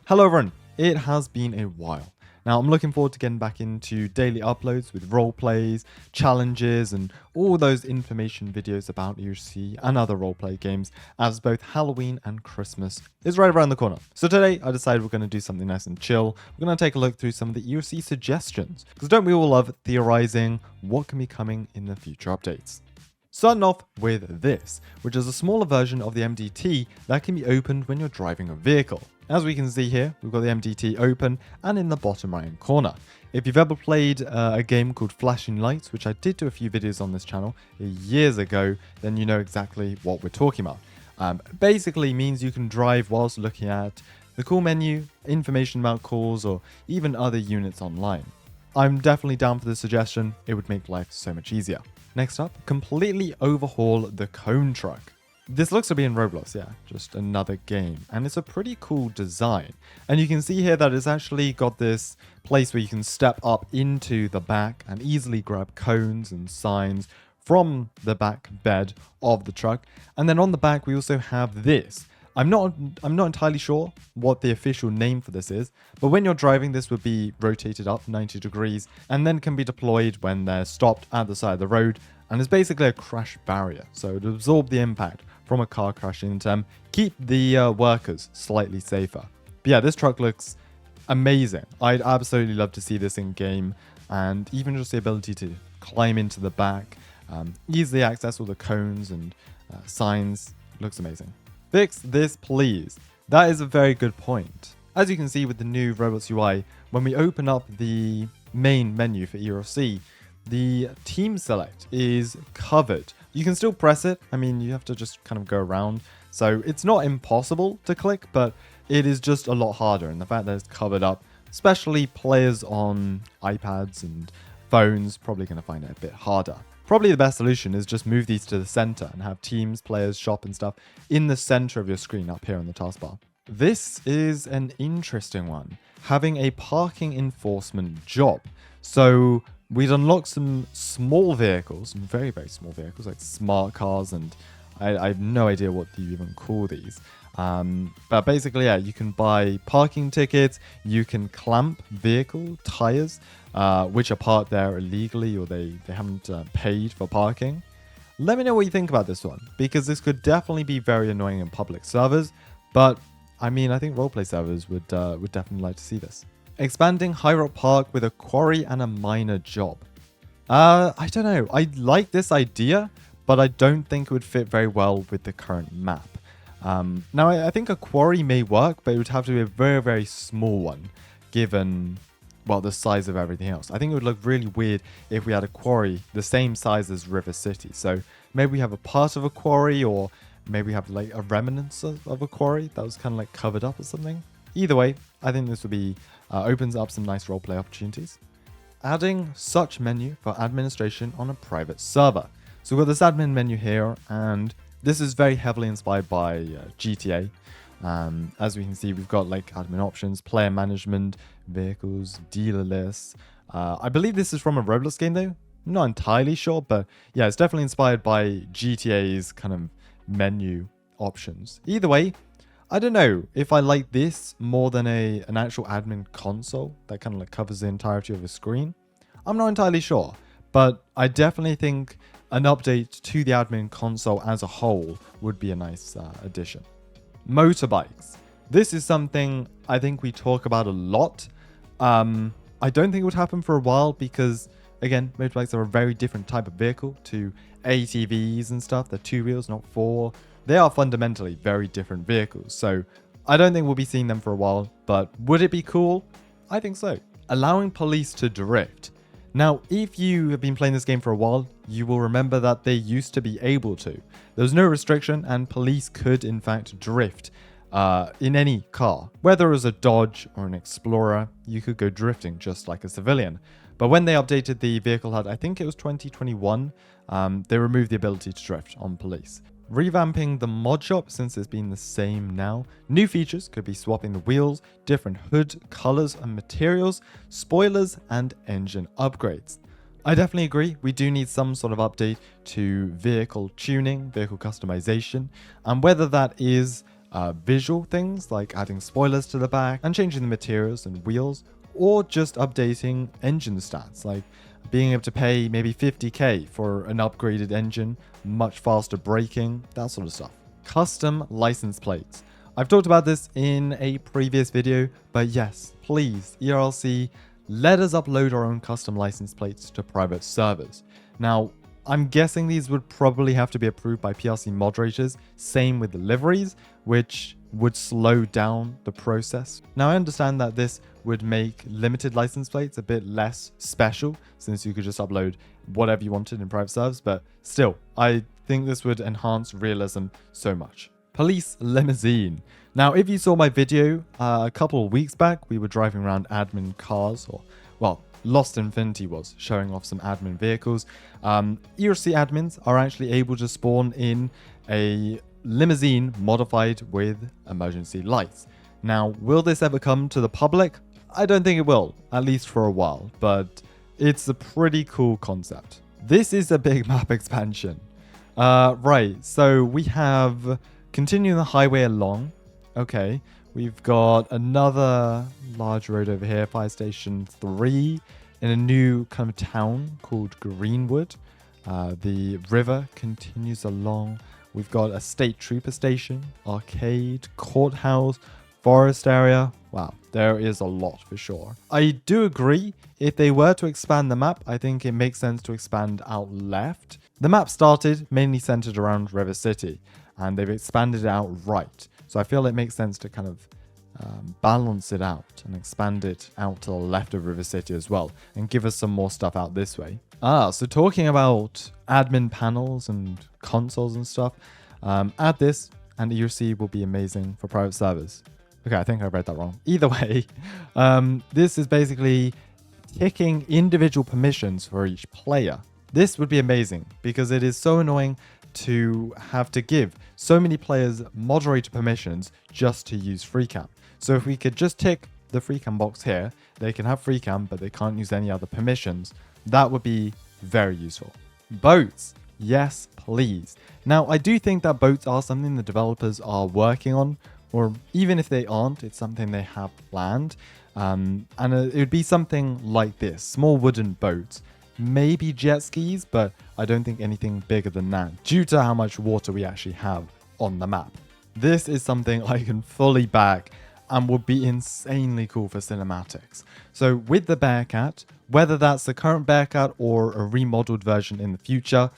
Hello everyone, it has been a while. Now I'm looking forward to getting back into daily uploads with roleplays, challenges and all those information videos about ERLC and other roleplay games, as both Halloween and Christmas is right around the corner. So today I decided we're going to do something nice and chill. We're going to take a look through some of the ERLC suggestions, because don't we all love theorizing what can be coming in the future updates. Starting off with this, which is a smaller version of the MDT that can be opened when you're driving a vehicle. As we can see here, we've got the MDT open and in the bottom right hand corner. If you've ever played a game called Flashing Lights, which I did do a few videos on this channel years ago, then you know exactly what we're talking about. Basically means you can drive whilst looking at the call menu, information about calls, or even other units online. I'm definitely down for this suggestion. It would make life so much easier. Next up, completely overhaul the cone truck. This looks to be in Roblox, yeah, just another game. And it's a pretty cool design. And you can see here that it's actually got this place where you can step up into the back and easily grab cones and signs from the back bed of the truck. And then on the back, we also have this. I'm not entirely sure what the official name for this is, but when you're driving, this would be rotated up 90 degrees and then can be deployed when they're stopped at the side of the road, and is basically a crash barrier. So to absorb the impact from a car crash and keep the workers slightly safer. But yeah, this truck looks amazing. I'd absolutely love to see this in game, and even just the ability to climb into the back, easily access all the cones and signs, looks amazing. Fix this, please. That is a very good point. As you can see with the new Roblox UI, when we open up the main menu for ERLC, the team select is covered. You can still press it. I mean, you have to just kind of go around. So it's not impossible to click, but it is just a lot harder. And the fact that it's covered up, especially players on iPads and phones, probably going to find it a bit harder. Probably the best solution is just move these to the center and have teams, players, shop and stuff in the center of your screen up here on the taskbar. This is an interesting one, having a parking enforcement job. So we'd unlock some small vehicles, some very, very small vehicles like smart cars, and I have no idea what you even call these. But basically, yeah, you can buy parking tickets, you can clamp vehicle tires, which are parked there illegally or they haven't paid for parking. Let me know what you think about this one, because this could definitely be very annoying in public servers, but I mean, I think roleplay servers would definitely like to see this. Expanding High Rock Park with a quarry and a miner job. I don't know. I like this idea, but I don't think it would fit very well with the current map. Now, I think a quarry may work, but it would have to be a very, very small one, given, well, the size of everything else. I think it would look really weird if we had a quarry the same size as River City. So maybe we have a part of a quarry, or maybe we have like a remnants of a quarry that was kind of like covered up or something. Either way, I think this would be opens up some nice roleplay opportunities. Adding such menu for administration on a private server. So we've got this admin menu here, and this is very heavily inspired by GTA. As we can see, we've got like admin options, player management, vehicles, dealer lists. I believe this is from a Roblox game though. I'm not entirely sure, but yeah, it's definitely inspired by GTA's kind of menu options. Either way, I don't know if I like this more than an actual admin console that kind of like covers the entirety of a screen. I'm not entirely sure, but I definitely think an update to the admin console as a whole would be a nice addition. Motorbikes. This is something I think we talk about a lot. I don't think it would happen for a while because, again, motorbikes are a very different type of vehicle to ATVs and stuff. They're 2 wheels, not 4. They are fundamentally very different vehicles. So I don't think we'll be seeing them for a while, but would it be cool? I think so. Allowing police to drift. Now, if you have been playing this game for a while, you will remember that they used to be able to. There was no restriction, and police could, in fact, drift in any car. Whether it was a Dodge or an Explorer, you could go drifting just like a civilian. But when they updated the vehicle HUD, I think it was 2021, they removed the ability to drift on police. Revamping the mod shop since it's been the same now. New features could be swapping the wheels, different hood colors and materials, spoilers, and engine upgrades. I definitely agree. We do need some sort of update to vehicle tuning, vehicle customization, and whether that is visual things like adding spoilers to the back and changing the materials and wheels, or just updating engine stats like being able to pay maybe 50k for an upgraded engine, much faster braking, that sort of stuff. Custom license plates. I've talked about this in a previous video, but yes, please, ERLC, let us upload our own custom license plates to private servers. Now, I'm guessing these would probably have to be approved by PRC moderators, same with the liveries, which would slow down the process. Now, I understand that this would make limited license plates a bit less special, since you could just upload whatever you wanted in private servers, but still, I think this would enhance realism so much. Police limousine. Now, if you saw my video a couple of weeks back, we were driving around admin cars, or, well, Lost Infinity was showing off some admin vehicles. ERLC admins are actually able to spawn in a limousine modified with emergency lights. Now, will this ever come to the public? I don't think it will, at least for a while, but it's a pretty cool concept. This is a big map expansion. Right, so we have continuing the highway along. Okay, we've got another large road over here, Fire Station 3, in a new kind of town called Greenwood. The river continues along. We've got a state trooper station, arcade, courthouse, forest area. Wow, there is a lot for sure. I do agree, if they were to expand the map, I think it makes sense to expand out left. The map started mainly centered around River City, and they've expanded it out right. So I feel it makes sense to kind of balance it out and expand it out to the left of River City as well, and give us some more stuff out this way. So talking about admin panels and consoles and stuff, add this and ERLC will be amazing for private servers. Okay, I think I read that wrong. Either way, this is basically ticking individual permissions for each player. This would be amazing because it is so annoying to have to give so many players moderator permissions just to use FreeCam. So if we could just tick the FreeCam box here, they can have FreeCam, but they can't use any other permissions. That would be very useful. Boats. Yes, please. Now, I do think that boats are something the developers are working on, or even if they aren't, it's something they have planned. And it would be something like this, small wooden boats. Maybe jet skis, but I don't think anything bigger than that due to how much water we actually have on the map. This is something I can fully back and would be insanely cool for cinematics. So with the Bearcat, whether that's the current Bearcat or a remodeled version in the future,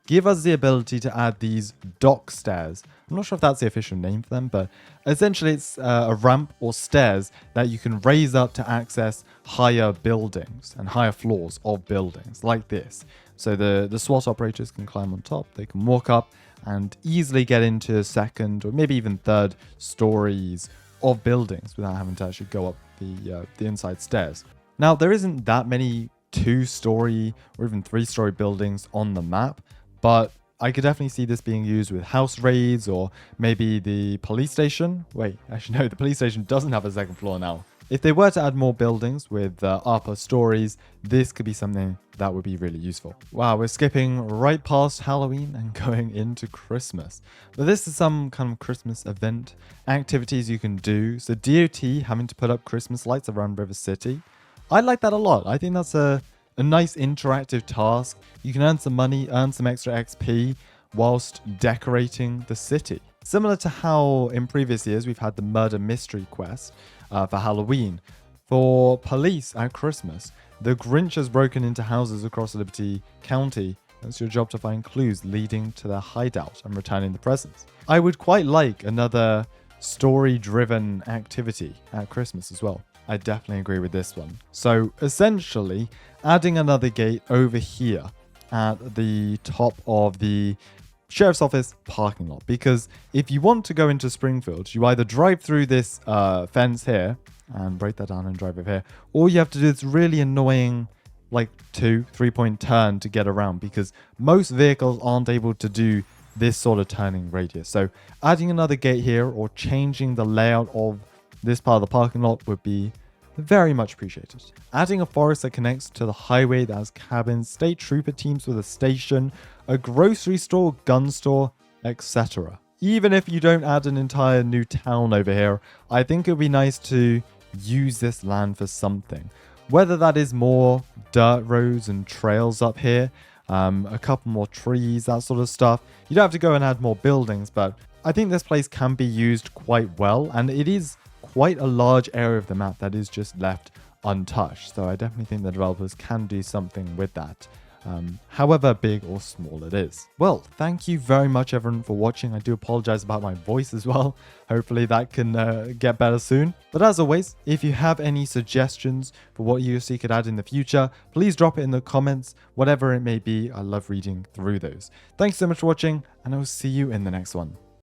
give us the ability to add these dock stairs. I'm not sure if that's the official name for them, but essentially it's a ramp or stairs that you can raise up to access higher buildings and higher floors of buildings like this. So the SWAT operators can climb on top, they can walk up and easily get into second or maybe even third stories of buildings without having to actually go up the inside stairs. Now, there isn't that many 2-story or even 3-story buildings on the map, but I could definitely see this being used with house raids or maybe the police station. Wait, actually no, the police station doesn't have a second floor now. If they were to add more buildings with upper stories, this could be something that would be really useful. Wow, we're skipping right past Halloween and going into Christmas. But this is some kind of Christmas event activities you can do. So DOT having to put up Christmas lights around River City. I like that a lot. I think that's a nice interactive task. You can earn some money, earn some extra XP whilst decorating the city. Similar to how in previous years we've had the murder mystery quest for Halloween. For police at Christmas, the Grinch has broken into houses across Liberty County. It's your job to find clues leading to their hideout and returning the presents. I would quite like another story-driven activity at Christmas as well. I definitely agree with this one. So essentially, adding another gate over here at the top of the Sheriff's Office parking lot. Because if you want to go into Springfield, you either drive through this fence here and break that down and drive over here, or you have to do this really annoying like 2-3 point turn to get around, because most vehicles aren't able to do this sort of turning radius. So adding another gate here or changing the layout of this part of the parking lot would be very much appreciated. Adding a forest that connects to the highway that has cabins, state trooper teams with a station, a grocery store, gun store, etc. even if you don't add an entire new town over here, I think it would be nice to use this land for something. Whether that is more dirt roads and trails up here, a couple more trees, that sort of stuff. You don't have to go and add more buildings, but I think this place can be used quite well, and it is quite a large area of the map that is just left untouched. So I definitely think the developers can do something with that. However big or small it is. Well, thank you very much everyone for watching. I do apologize about my voice as well. Hopefully that can get better soon. But as always, if you have any suggestions for what ERLC could add in the future, please drop it in the comments, whatever it may be. I love reading through those. Thanks so much for watching, and I will see you in the next one.